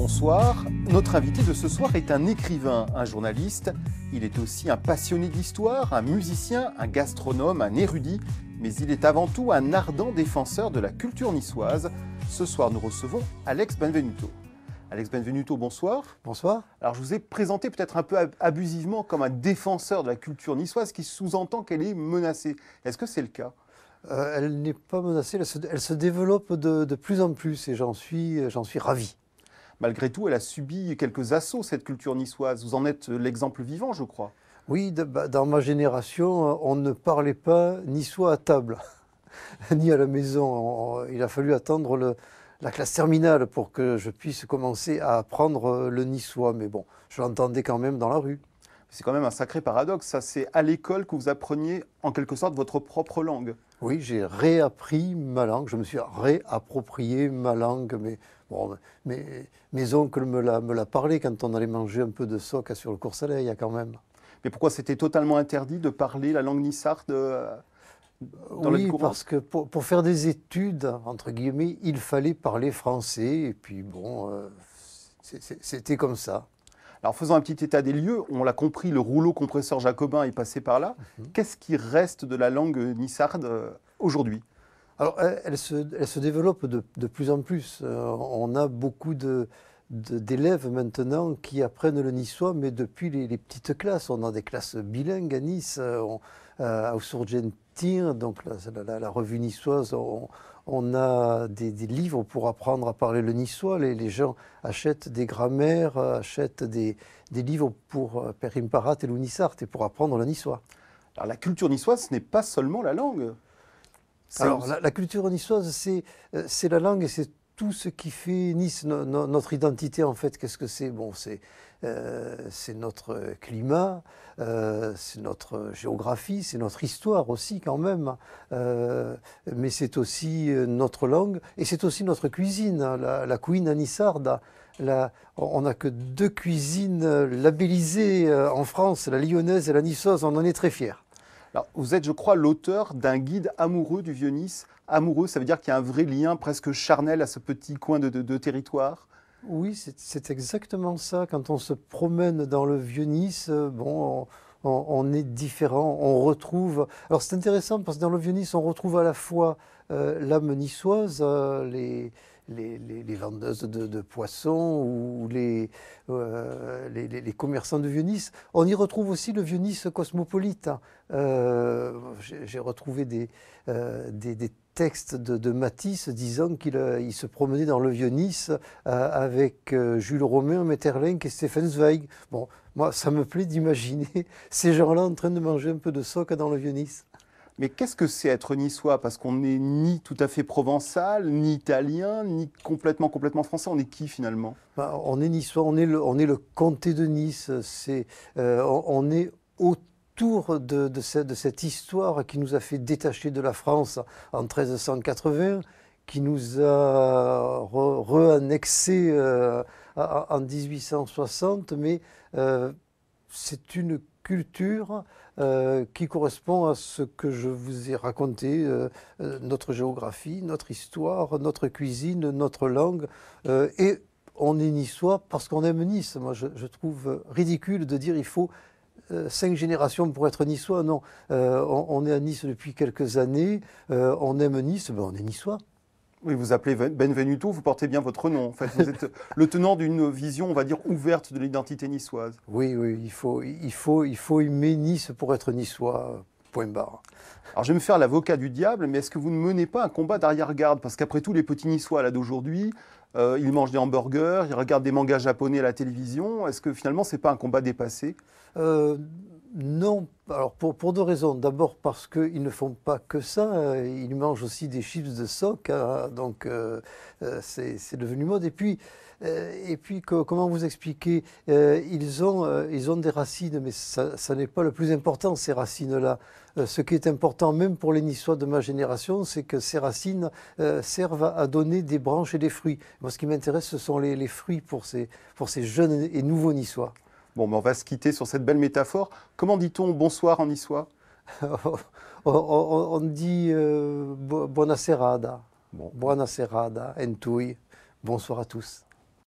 Bonsoir, notre invité de ce soir est un écrivain, un journaliste. Il est aussi un passionné d'histoire, un musicien, un gastronome, un érudit, mais il est avant tout un ardent défenseur de la culture niçoise. Ce soir, nous recevons Alex Benvenuto. Alex Benvenuto, bonsoir. Bonsoir. Alors, je vous ai présenté peut-être un peu abusivement comme un défenseur de la culture niçoise qui sous-entend qu'elle est menacée. Est-ce que c'est le cas ? Elle n'est pas menacée, elle se développe de plus en plus et j'en suis ravi. Malgré tout, elle a subi quelques assauts, cette culture niçoise. Vous en êtes l'exemple vivant, je crois. Oui, dans ma génération, on ne parlait pas niçois à table, ni à la maison. Il a fallu attendre la classe terminale pour que je puisse commencer à apprendre le niçois. Mais bon, je l'entendais quand même dans la rue. C'est quand même un sacré paradoxe, ça. C'est à l'école que vous appreniez en quelque sorte votre propre langue. Oui, j'ai réappris ma langue, je me suis réapproprié ma langue, mais bon, mes oncles me l'a parlé quand on allait manger un peu de soca sur le Cours-Soleil, quand même. Mais pourquoi c'était totalement interdit de parler la langue nissarde dans la vie courante ? Parce que pour faire des études, entre guillemets, il fallait parler français, et puis bon, c'était comme ça. Alors faisons un petit état des lieux, on l'a compris, le rouleau compresseur jacobin est passé par là. Qu'est-ce qui reste de la langue nissarde aujourd'hui ? Alors elle se développe de plus en plus. On a beaucoup d'élèves maintenant qui apprennent le niçois, mais depuis les petites classes. On a des classes bilingues à Nice, à Usurgentir, donc la revue niçoise. On a des livres pour apprendre à parler le niçois. Les gens achètent des grammaires, achètent des livres pour Perimparat et l'Unissart et pour apprendre le niçois. Alors la culture niçoise, ce n'est pas seulement la langue. Alors la culture niçoise, c'est la langue et c'est tout ce qui fait Nice, notre identité en fait. Qu'est-ce que c'est ? Bon, c'est notre climat, c'est notre géographie, c'est notre histoire aussi quand même, mais c'est aussi notre langue et c'est aussi notre cuisine, la cuisine nissarde. On n'a que 2 cuisines labellisées en France, la lyonnaise et la niçoise, on en est très fiers. Alors, vous êtes, je crois, l'auteur d'un guide amoureux du Vieux-Nice. Amoureux, ça veut dire qu'il y a un vrai lien presque charnel à ce petit coin de territoire. Oui, c'est exactement ça. Quand on se promène dans le Vieux-Nice, bon, on est différent, on retrouve... Alors c'est intéressant parce que dans le Vieux-Nice, on retrouve à la fois l'âme niçoise, les vendeuses de poissons ou les commerçants de Vieux-Nice. On y retrouve aussi le Vieux-Nice cosmopolite. J'ai retrouvé des textes de Matisse disant qu'il se promenait dans le Vieux-Nice avec Jules Romain, Maeterlinck et Stefan Zweig. Bon, moi, ça me plaît d'imaginer ces gens-là en train de manger un peu de soca dans le Vieux-Nice. Mais qu'est-ce que c'est être niçois ? Parce qu'on n'est ni tout à fait provençal, ni italien, ni complètement français. On est qui finalement ? On est niçois, on est le comté de Nice. On est autour de cette histoire qui nous a fait détacher de la France en 1380, qui nous a re-annexé en 1860, mais c'est une culture qui correspond à ce que je vous ai raconté, notre géographie, notre histoire, notre cuisine, notre langue. Et on est niçois parce qu'on aime Nice. Moi, je trouve ridicule de dire il faut 5 générations pour être niçois. Non, on est à Nice depuis quelques années, on aime Nice, ben on est niçois. Oui, vous appelez Benvenuto, vous portez bien votre nom. En fait, vous êtes le tenant d'une vision, on va dire, ouverte de l'identité niçoise. Oui, il faut aimer Nice pour être niçois, point barre. Alors, je vais me faire l'avocat du diable, mais est-ce que vous ne menez pas un combat d'arrière-garde ? Parce qu'après tout, les petits Niçois là d'aujourd'hui, ils mangent des hamburgers, ils regardent des mangas japonais à la télévision. Est-ce que finalement, ce n'est pas un combat dépassé ? Non, alors pour 2 raisons. D'abord parce qu'ils ne font pas que ça, ils mangent aussi des chips de soc, hein, donc c'est devenu mode. Et puis comment vous expliquer, ils ont des racines, mais ça n'est pas le plus important, ces racines-là. Ce qui est important, même pour les Niçois de ma génération, c'est que ces racines servent à donner des branches et des fruits. Moi, ce qui m'intéresse, ce sont les fruits pour ces jeunes et nouveaux Niçois. Bon, mais on va se quitter sur cette belle métaphore. Comment dit-on bonsoir en niçois ? On dit buona serada, Bon. buona serada, entui, bonsoir à tous.